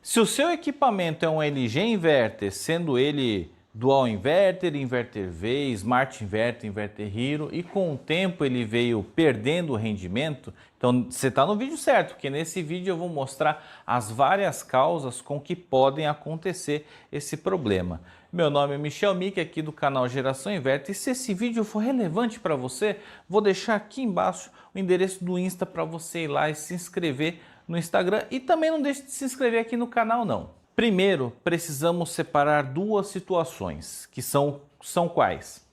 Se o seu equipamento é um LG Inverter, sendo ele Dual Inverter, Inverter V, Smart Inverter, Inverter Hero, e com o tempo ele veio perdendo o rendimento, então você está no vídeo certo, porque nesse vídeo eu vou mostrar as várias causas com que podem acontecer esse problema. Meu nome é Michel Mick, aqui do canal Geração Inverter, e se esse vídeo for relevante para você, vou deixar aqui embaixo o endereço do Insta para você ir lá e se inscrever no Instagram, e também não deixe de se inscrever aqui no canal não. Primeiro, precisamos separar duas situações, que são quais?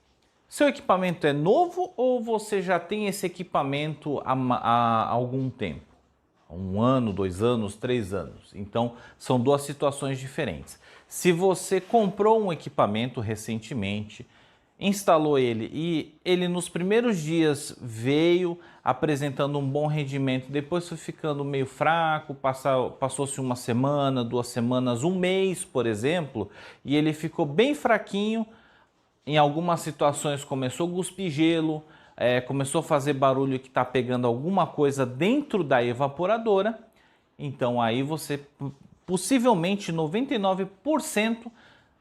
Seu equipamento é novo ou você já tem esse equipamento há algum tempo? 1 ano, 2 anos, 3 anos. Então, são duas situações diferentes. Se você comprou um equipamento recentemente, instalou ele e ele nos primeiros dias veio apresentando um bom rendimento, depois foi ficando meio fraco, passou-se 1 semana, 2 semanas, 1 mês, por exemplo, e ele ficou bem fraquinho, em algumas situações começou a cuspir gelo, começou a fazer barulho que está pegando alguma coisa dentro da evaporadora, então aí você, possivelmente 99%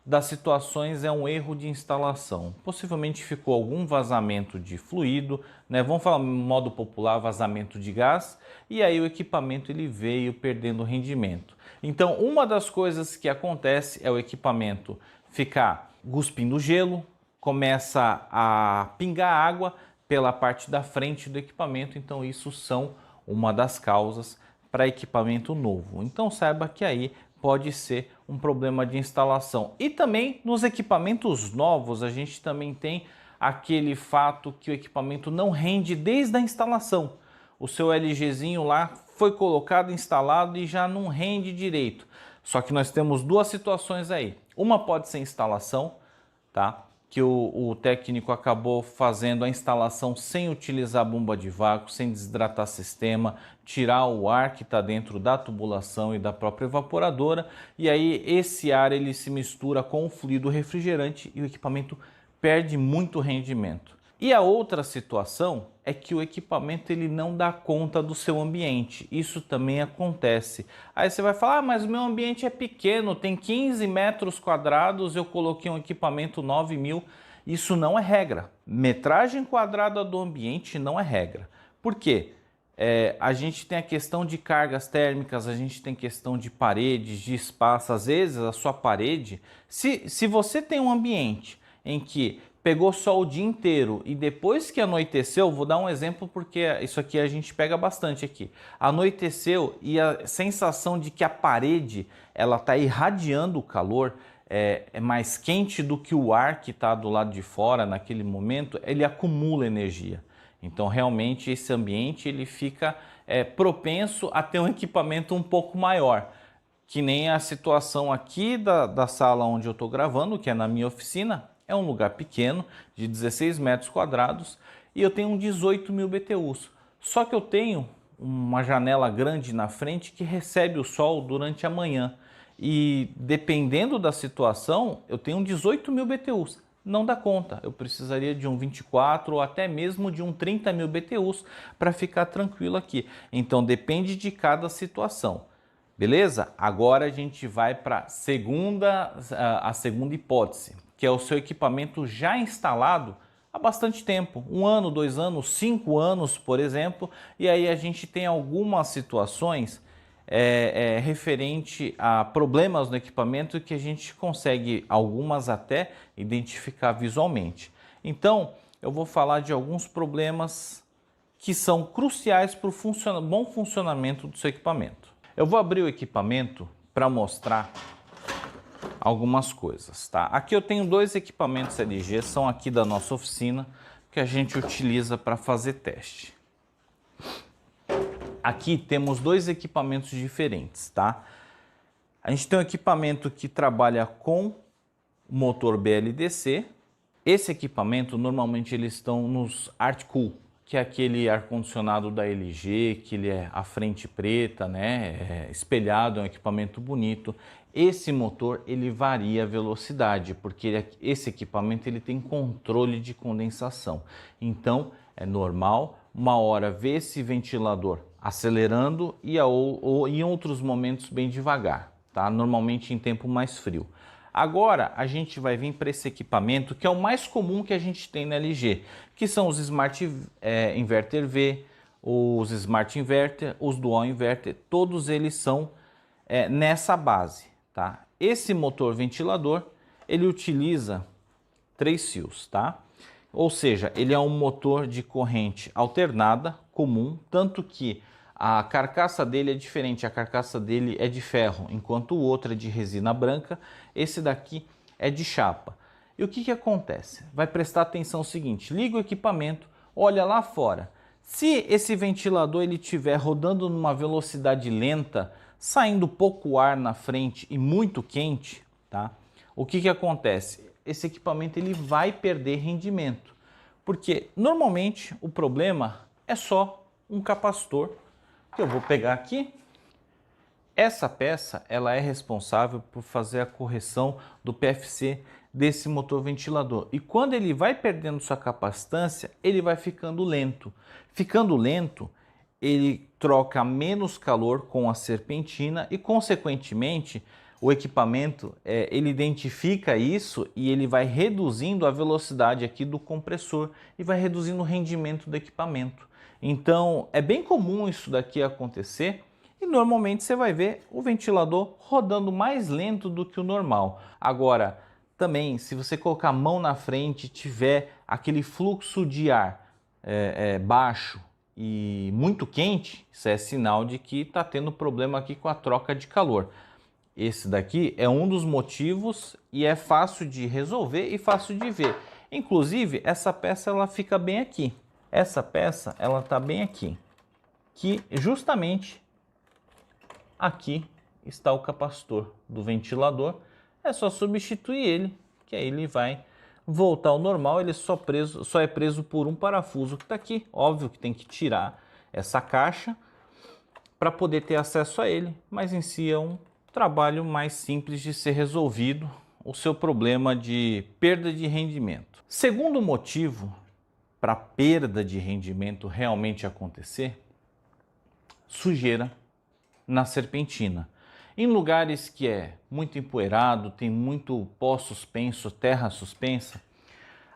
das situações é um erro de instalação. Possivelmente ficou algum vazamento de fluido, né? Vamos falar no modo popular, vazamento de gás, e aí o equipamento ele veio perdendo rendimento. Então, uma das coisas que acontece é o equipamento ficar cuspindo gelo, começa a pingar água pela parte da frente do equipamento, então isso são uma das causas para equipamento novo. Então saiba que aí pode ser um problema de instalação. E também nos equipamentos novos a gente também tem aquele fato que o equipamento não rende desde a instalação. O seu LGzinho lá foi colocado, instalado e já não rende direito. Só que nós temos duas situações aí. Uma pode ser instalação, tá? Que o técnico acabou fazendo a instalação sem utilizar bomba de vácuo, sem desidratar sistema, tirar o ar que está dentro da tubulação e da própria evaporadora, e aí esse ar ele se mistura com o fluido refrigerante e o equipamento perde muito rendimento. E a outra situação é que o equipamento ele não dá conta do seu ambiente. Isso também acontece. Aí você vai falar, mas o meu ambiente é pequeno, tem 15 metros quadrados, eu coloquei um equipamento 9.000. Isso não é regra. Metragem quadrada do ambiente não é regra. Por quê? A gente tem a questão de cargas térmicas, a gente tem questão de paredes, de espaço. Às vezes a sua parede, se você tem um ambiente em que pegou sol o dia inteiro e depois que anoiteceu, vou dar um exemplo porque isso aqui a gente pega bastante aqui. Anoiteceu e a sensação de que a parede ela está irradiando o calor, é mais quente do que o ar que está do lado de fora naquele momento, ele acumula energia. Então realmente esse ambiente ele fica propenso a ter um equipamento um pouco maior. Que nem a situação aqui da sala onde eu estou gravando, que é na minha oficina. É um lugar pequeno, de 16 metros quadrados, e eu tenho um 18.000 BTUs. Só que eu tenho uma janela grande na frente que recebe o sol durante a manhã. E dependendo da situação, eu tenho um 18.000 BTUs. Não dá conta, eu precisaria de um 24 ou até mesmo de um 30.000 BTUs para ficar tranquilo aqui. Então depende de cada situação. Beleza? Agora a gente vai para a segunda hipótese, que é o seu equipamento já instalado há bastante tempo, 1 ano, 2 anos, 5 anos, por exemplo, e aí a gente tem algumas situações referente a problemas no equipamento que a gente consegue, algumas até, identificar visualmente. Então, eu vou falar de alguns problemas que são cruciais para o bom funcionamento do seu equipamento. Eu vou abrir o equipamento para mostrar algumas coisas, tá? Aqui eu tenho 2 equipamentos LG, são aqui da nossa oficina, que a gente utiliza para fazer teste. Aqui temos 2 equipamentos diferentes, tá? A gente tem um equipamento que trabalha com motor BLDC. Esse equipamento, normalmente eles estão nos Artcool, que é aquele ar-condicionado da LG, que ele é a frente preta, né? Espelhado, é um equipamento bonito. Esse motor ele varia a velocidade, porque esse equipamento ele tem controle de condensação. Então é normal, uma hora ver esse ventilador acelerando e em outros momentos bem devagar. tá? Normalmente em tempo mais frio. Agora a gente vai vir para esse equipamento que é o mais comum que a gente tem na LG, que são os Smart Inverter V, os Smart Inverter, os Dual Inverter, todos eles são nessa base, tá? Esse motor ventilador, ele utiliza 3 fios, tá? Ou seja, ele é um motor de corrente alternada, comum, tanto que a carcaça dele é diferente, a carcaça dele é de ferro, enquanto o outro é de resina branca, esse daqui é de chapa. E o que acontece? Vai prestar atenção no seguinte, liga o equipamento, olha lá fora. Se esse ventilador ele estiver rodando numa velocidade lenta, saindo pouco ar na frente e muito quente, tá? O que acontece? Esse equipamento ele vai perder rendimento, porque normalmente o problema é só um capacitor, que eu vou pegar aqui. Essa peça ela é responsável por fazer a correção do PFC desse motor ventilador. E quando ele vai perdendo sua capacitância, ele vai ficando lento. Ficando lento, ele troca menos calor com a serpentina e, consequentemente, o equipamento ele identifica isso e ele vai reduzindo a velocidade aqui do compressor e vai reduzindo o rendimento do equipamento. Então é bem comum isso daqui acontecer e normalmente você vai ver o ventilador rodando mais lento do que o normal. Agora também, se você colocar a mão na frente e tiver aquele fluxo de ar baixo e muito quente, isso é sinal de que está tendo problema aqui com a troca de calor. Esse daqui é um dos motivos e é fácil de resolver e fácil de ver. Inclusive, essa peça ela fica bem aqui. Essa peça ela está bem aqui, que justamente aqui está o capacitor do ventilador. É só substituir ele, que aí ele vai voltar ao normal. Ele só é preso por um parafuso que está aqui. Óbvio que tem que tirar essa caixa para poder ter acesso a ele, mas em si é um trabalho mais simples de ser resolvido o seu problema de perda de rendimento. Segundo motivo para perda de rendimento realmente acontecer, sujeira na serpentina. Em lugares que é muito empoeirado, tem muito pó suspenso, terra suspensa,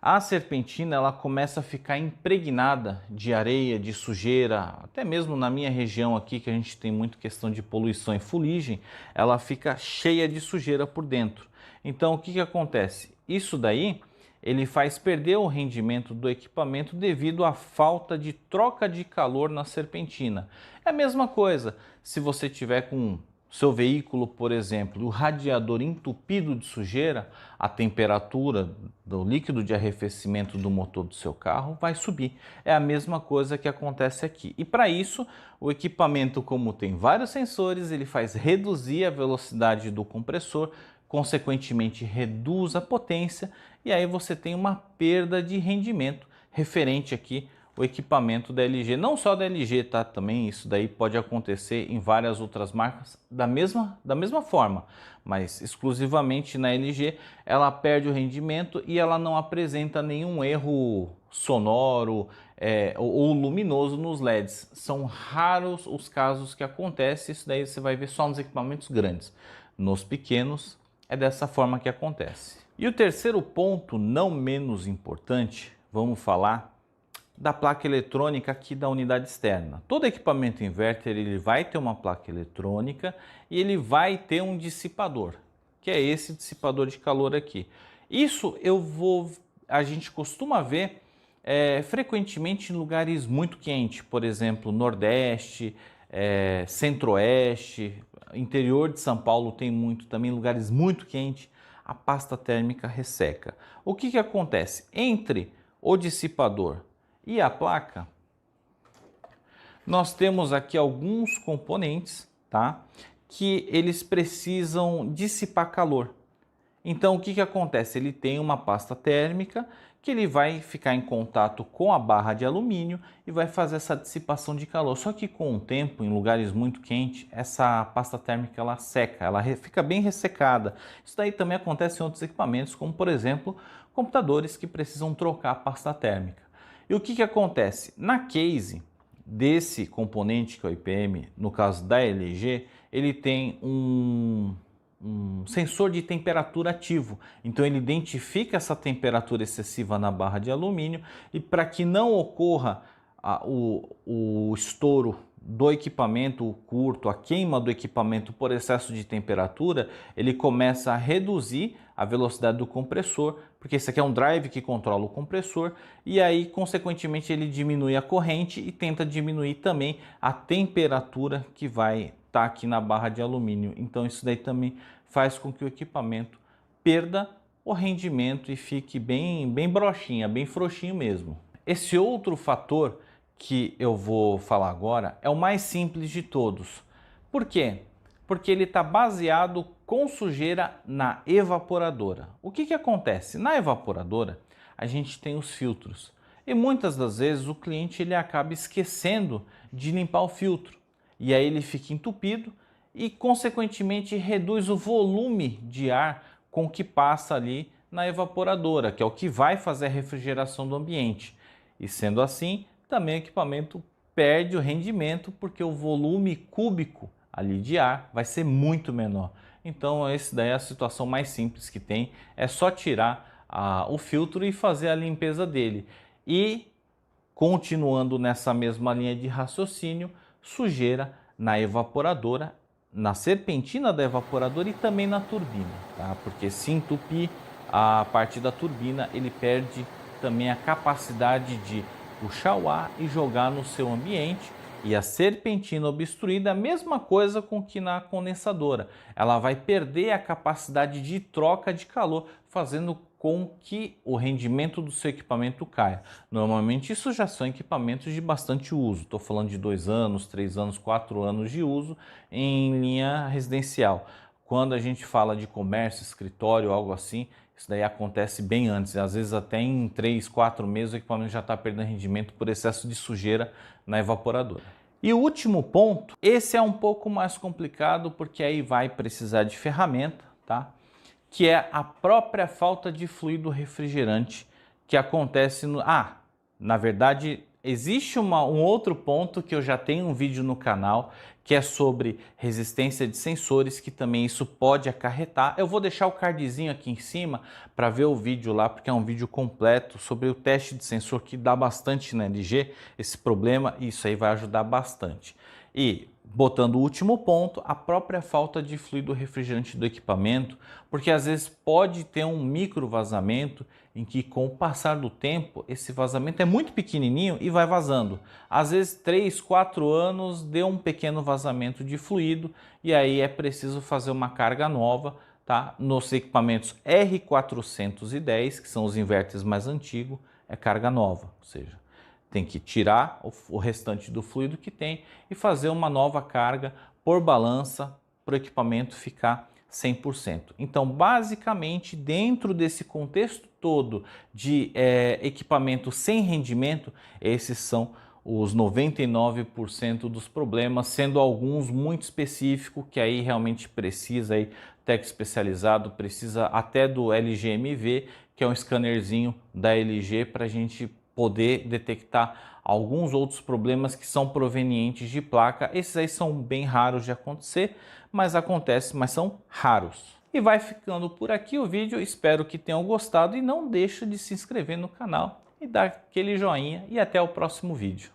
a serpentina ela começa a ficar impregnada de areia, de sujeira, até mesmo na minha região aqui, que a gente tem muito questão de poluição e fuligem, ela fica cheia de sujeira por dentro. Então o que acontece? Isso daí ele faz perder o rendimento do equipamento devido à falta de troca de calor na serpentina. É a mesma coisa se você tiver com seu veículo, por exemplo, o radiador entupido de sujeira, a temperatura do líquido de arrefecimento do motor do seu carro vai subir. É a mesma coisa que acontece aqui. E para isso, o equipamento, como tem vários sensores, ele faz reduzir a velocidade do compressor, consequentemente reduz a potência e aí você tem uma perda de rendimento referente aqui o equipamento da LG, não só da LG, tá? Também isso daí pode acontecer em várias outras marcas da mesma forma, mas exclusivamente na LG ela perde o rendimento e ela não apresenta nenhum erro sonoro ou luminoso nos LEDs. São raros os casos que acontece, isso daí você vai ver só nos equipamentos grandes. Nos pequenos é dessa forma que acontece. E o terceiro ponto, não menos importante, vamos falar da placa eletrônica aqui da unidade externa. Todo equipamento inverter ele vai ter uma placa eletrônica e ele vai ter um dissipador, que é esse dissipador de calor aqui. Isso a gente costuma ver frequentemente em lugares muito quentes, por exemplo, Nordeste, Centro-Oeste, interior de São Paulo tem muito também, lugares muito quentes, a pasta térmica resseca. O que acontece? Entre o dissipador e a placa, nós temos aqui alguns componentes, tá? Que eles precisam dissipar calor. Então o que acontece? Ele tem uma pasta térmica que ele vai ficar em contato com a barra de alumínio e vai fazer essa dissipação de calor. Só que com o tempo, em lugares muito quentes, essa pasta térmica ela seca, ela fica bem ressecada. Isso daí também acontece em outros equipamentos, como por exemplo, computadores que precisam trocar a pasta térmica. E o que acontece? Na case desse componente que é o IPM, no caso da LG, ele tem sensor de temperatura ativo. Então ele identifica essa temperatura excessiva na barra de alumínio e para que não ocorra o estouro do equipamento, o curto, a queima do equipamento por excesso de temperatura, ele começa a reduzir a velocidade do compressor, porque esse aqui é um drive que controla o compressor, e aí consequentemente ele diminui a corrente e tenta diminuir também a temperatura que vai estar aqui na barra de alumínio. Então isso daí também faz com que o equipamento perda o rendimento e fique bem broxinha, bem frouxinho mesmo. Esse outro fator que eu vou falar agora é o mais simples de todos. Por quê? Porque ele está baseado com sujeira na evaporadora. O que acontece? Na evaporadora a gente tem os filtros e muitas das vezes o cliente ele acaba esquecendo de limpar o filtro e aí ele fica entupido e consequentemente reduz o volume de ar com que passa ali na evaporadora, que é o que vai fazer a refrigeração do ambiente. E sendo assim, também o equipamento perde o rendimento porque o volume cúbico ali de ar vai ser muito menor. Então essa daí é a situação mais simples que tem, é só tirar o filtro e fazer a limpeza dele. E continuando nessa mesma linha de raciocínio, sujeira na evaporadora, na serpentina da evaporadora e também na turbina, tá? Porque se entupir a parte da turbina, ele perde também a capacidade de puxar o ar e jogar no seu ambiente. E a serpentina obstruída, a mesma coisa com que na condensadora. Ela vai perder a capacidade de troca de calor, fazendo com que o rendimento do seu equipamento caia. Normalmente isso já são equipamentos de bastante uso. Estou falando de 2 anos, 3 anos, 4 anos de uso em linha residencial. Quando a gente fala de comércio, escritório, algo assim, isso daí acontece bem antes. Às vezes até em 3, 4 meses o equipamento já está perdendo rendimento por excesso de sujeira na evaporadora. E o último ponto, esse é um pouco mais complicado porque aí vai precisar de ferramenta, tá? Que é a própria falta de fluido refrigerante que acontece no... na verdade, existe um outro ponto que eu já tenho um vídeo no canal, que é sobre resistência de sensores, que também isso pode acarretar. Eu vou deixar o cardzinho aqui em cima para ver o vídeo lá, porque é um vídeo completo sobre o teste de sensor que dá bastante na LG esse problema, e isso aí vai ajudar bastante. E botando o último ponto, a própria falta de fluido refrigerante do equipamento, porque às vezes pode ter um micro vazamento em que com o passar do tempo esse vazamento é muito pequenininho e vai vazando. Às vezes 3, 4 anos deu um pequeno vazamento de fluido e aí é preciso fazer uma carga nova, tá? Nos equipamentos R410, que são os inverters mais antigos, é carga nova, ou seja, tem que tirar o restante do fluido que tem e fazer uma nova carga por balança para o equipamento ficar 100%. Então, basicamente, dentro desse contexto todo de equipamento sem rendimento, esses são os 99% dos problemas, sendo alguns muito específicos que aí realmente precisa aí técnico especializado, precisa até do LGMV, que é um scannerzinho da LG para a gente poder detectar alguns outros problemas que são provenientes de placa. Esses aí são bem raros de acontecer, mas acontece, mas são raros. E vai ficando por aqui o vídeo, espero que tenham gostado e não deixe de se inscrever no canal e dar aquele joinha e até o próximo vídeo.